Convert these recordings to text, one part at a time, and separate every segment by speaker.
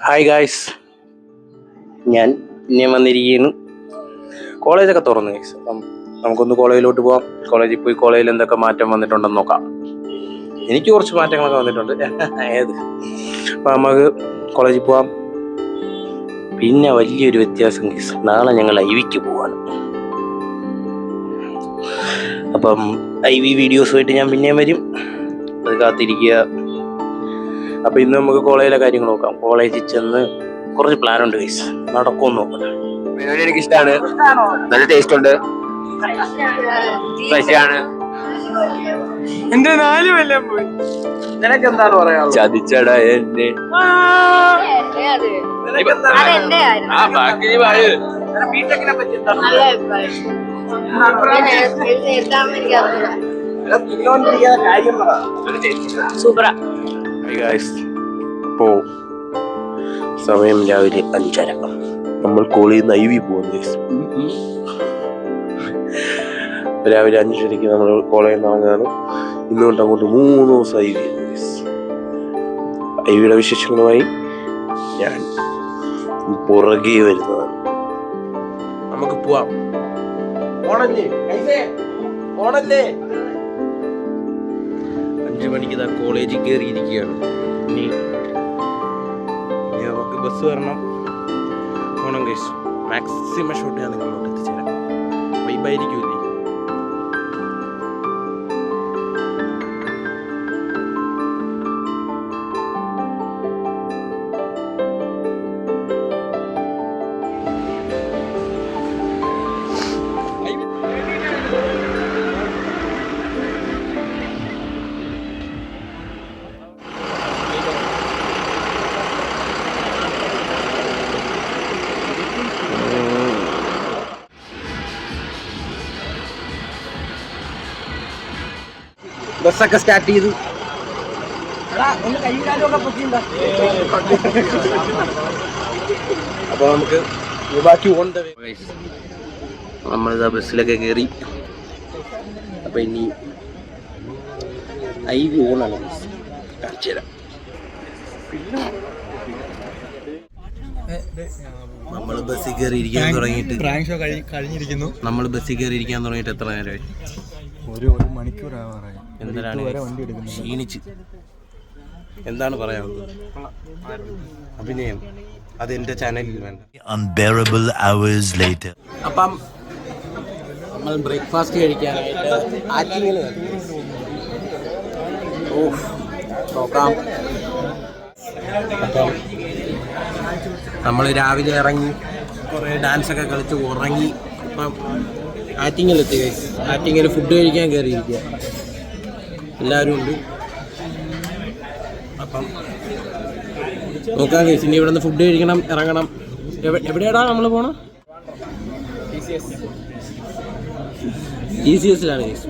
Speaker 1: Hi guys, ഞാൻ പിന്നെ വന്നിരിക്കുകയാണ്. കോളേജൊക്കെ തുറന്നു ഗൈസ്. അപ്പം നമുക്കൊന്ന് കോളേജിലോട്ട് പോകാം. കോളേജിൽ പോയി കോളേജിൽ എന്തൊക്കെ മാറ്റം വന്നിട്ടുണ്ടെന്ന് നോക്കാം. എനിക്ക് കുറച്ച് മാറ്റങ്ങളൊക്കെ വന്നിട്ടുണ്ട്. ഏത് അപ്പം നമുക്ക് കോളേജിൽ പോകാം. പിന്നെ വലിയൊരു വ്യത്യാസം ഗൈസ്, നാളെ ഞങ്ങൾ ഐവിക്ക് പോവാണ്. അപ്പം IV വീഡിയോസുമായിട്ട് ഞാൻ പിന്നെയും വരും, അത് കാത്തിരിക്കുക. അപ്പം ഇന്ന് നമുക്ക് കോളേജിലെ കാര്യങ്ങൾ നോക്കാം. കോളേജിൽ ചെന്ന് കുറച്ച് പ്ലാനുണ്ട് ഗൈസ്, നടക്കുമെന്ന് നോക്കട്ടെ.
Speaker 2: ബിരിയാണി എനിക്ക് ഇഷ്ടമാണ്, നല്ല ടേസ്റ്റ് ഉണ്ട്, ഫ്രഷ് ആണ്.
Speaker 1: എന്റെ 4 കൊല്ലം പോയി. നിനക്ക് എന്താണ് പറയാനുള്ളത്?
Speaker 2: ചതിച്ചട എന്നെ.
Speaker 1: ബിടെക്കിനെ പറ്റി എന്താണ്?
Speaker 3: സൂപ്പറാ.
Speaker 1: ഇപ്പോ സമയം രാവിലെ 5:30. നമ്മൾ കോളേജിൽ നിന്ന് IV പോകുന്നു. രാവിലെ 5:30 നമ്മൾ കോളേജിൽ നിന്ന് ഇറങ്ങാണ്. ഇന്നുകൊണ്ട് അങ്ങോട്ട് 3 ദിവസം IV. IVയുടെ വിശേഷങ്ങളുമായി ഞാൻ പുറകെ വരുന്നതാണ്. നമുക്ക് പോവാം. ഓണല്ലേ 5 മണിക്ക് കോളേജിൽ കയറിയിരിക്കുകയാണ്. ഇനി നമുക്ക് ബസ് വരണം. ഓണം കഴിച്ചു മാക്സിമം ഷോട്ട് ഞാൻ നിങ്ങളോട് എത്തിച്ചേരാം. വൈബായിരിക്കൂല്ലേ? ബസ്സൊക്കെ സ്റ്റാർട്ട് ചെയ്തു. അപ്പൊ നമുക്ക് ബാക്കി നമ്മളിതാ ബസ്സിലൊക്കെ കയറി. അപ്പൊ ഇനി IV ഓണാണ്, കാണിച്ചു തരാം. നമ്മൾ ബസ്സിൽ കയറി ഇരിക്കാൻ തുടങ്ങിയിട്ട് എത്ര നേരമായി?
Speaker 4: ഒരു മണിക്കൂറാവാറായി.
Speaker 1: എന്തിനാണ് ക്ഷീണിച്ച്? എന്താണ് പറയാനുള്ളത്? അഭിനയം അതെന്റെ ചാനലിൽ വേണ്ട. അപ്പം നമ്മൾ ബ്രേക്ക്ഫാസ്റ്റ് കഴിക്കാനായിട്ട് ആറ്റിങ്ങൽ നോക്കാം. അപ്പം നമ്മൾ രാവിലെ ഇറങ്ങി കുറേ ഡാൻസൊക്കെ കളിച്ച് ഉറങ്ങി. അപ്പം ആറ്റിങ്ങലെത്തി. ആറ്റിങ്ങൽ ഫുഡ് കഴിക്കാൻ കയറിയിരിക്കുക, എല്ലാവരും ഉണ്ട്. അപ്പം നോക്കാം കേസ്. ഇനി ഇവിടെ നിന്ന് ഫുഡ് കഴിക്കണം, ഇറങ്ങണം. എവിടെയാടാ നമ്മൾ പോണം? ECSലാണ് കേസ്.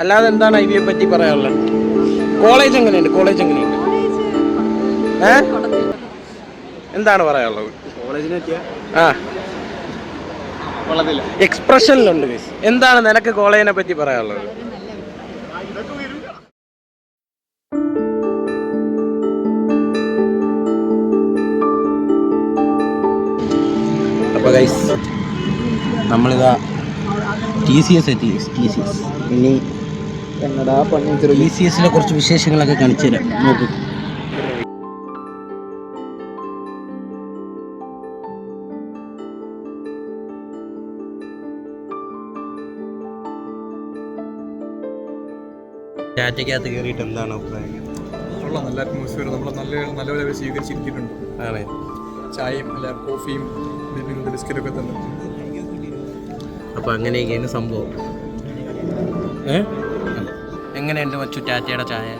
Speaker 1: അല്ലാതെ എന്താണ് IVയെ പറ്റി പറയാനുള്ളത്? കോളേജ് എങ്ങനെയുണ്ട്? എന്താണ് പറയാനുള്ളത് കോളേജിനെ പറ്റിയ? എക്സ്പ്രഷനിലുണ്ട് ഗൈസ്. എന്താണ് നിനക്ക് കോളേജിനെ പറ്റി പറയാനുള്ളത്? അപ്പൊ ഗൈസ് നമ്മളിതാ TCS എത്തി. ഇനി എന്നടാ പണി? TCSലെ കുറച്ച് വിശേഷങ്ങളൊക്കെ കാണിച്ചു തരാം, നോക്ക്. ടാറ്റയ്ക്കകത്ത് കയറിയിട്ട് എന്താണ് അഭിപ്രായം?
Speaker 4: നല്ല അറ്റ്മോസ്ഫിയർ, നമ്മൾ നല്ലപോലെ സ്വീകരിച്ചിരിക്കുന്നുണ്ട്.
Speaker 1: ആണ്
Speaker 4: ചായയും അല്ല കോഫിയും ബിസ്ക്കറ്റൊക്കെ തന്നെ.
Speaker 1: അപ്പോൾ അങ്ങനെയൊക്കെയാണ് സംഭവം. എങ്ങനെയുണ്ട് മച്ചു ടാറ്റയുടെ ചായ?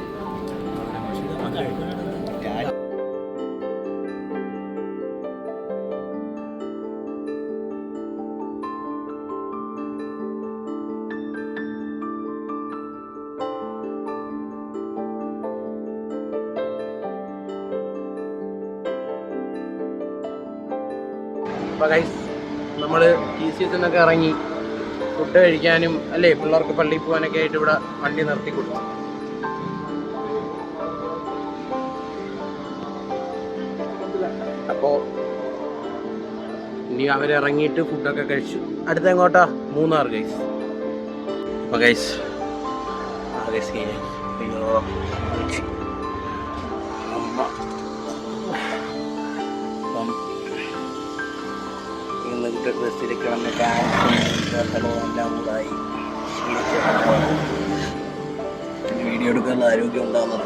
Speaker 1: അപ്പോൾ ഗൈസ് നമ്മൾ TCS ഇറങ്ങി ഫുഡ് കഴിക്കാനും അല്ലേ പിള്ളേർക്ക് പള്ളിയിൽ പോകാനൊക്കെ ആയിട്ട് ഇവിടെ വണ്ടി നിർത്തി കൊടുത്തു. അപ്പോൾ ഇനി അവരിറങ്ങിയിട്ട് ഫുഡൊക്കെ കഴിച്ചു. അടുത്ത എങ്ങോട്ടാ? മൂന്നാർ ഗൈസ്. അപ്പോൾ ഗൈസ് അയ്യോ അമ്മ ഇന്നത്തെ ബസ്സിലേക്ക് വന്നിട്ട് എല്ലാം കൂടായി വീഡിയോ എടുക്കാനുള്ള ആരോഗ്യം ഉണ്ടാകുന്നുണ്ട്.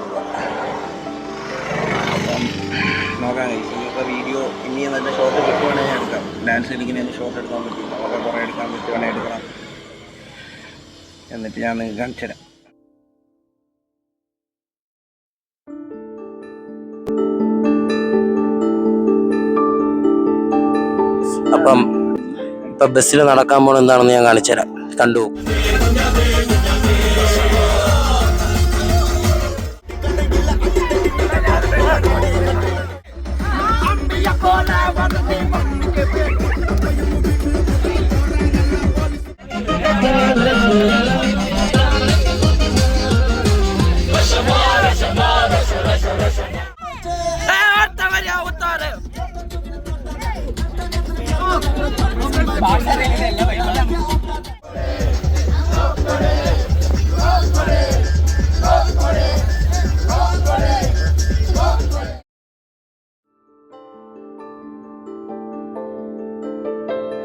Speaker 1: അപ്പം നോക്കാം കഴിച്ചു. ഇനിയിപ്പോൾ വീഡിയോ ഇനിയും നല്ല ഷോട്ട് കിട്ടുവാണെങ്കിൽ ഞാൻ എടുക്കാം. ഡാൻസ് കളിക്കുന്ന ഷോട്ട് എടുക്കാൻ പറ്റും. അതൊക്കെ കുറേ എടുക്കാൻ പറ്റുവാണെങ്കിൽ എടുക്കണം. എന്നിട്ട് ഞാൻ നിങ്ങൾക്ക് കാണിച്ചു തരാം. അപ്പം ഇപ്പം ബസ്സിൽ നടക്കാൻ പോകണം എന്താണെന്ന് ഞാൻ കാണിച്ചു തരാം. കണ്ടു.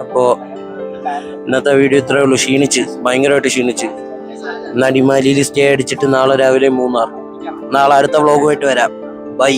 Speaker 1: അപ്പോൾ ഇന്നത്തെ വീഡിയോ ഇത്രയേ ഉള്ളൂ. ഭയങ്കരമായിട്ട് ക്ഷീണിച്ച്. ഇന്ന് അടിമാലിയിൽ സ്റ്റേ അടിച്ചിട്ട് നാളെ രാവിലെ മൂന്നാർ. നാളെ അടുത്ത വ്ളോഗുമായിട്ട് വരാം. ബൈ.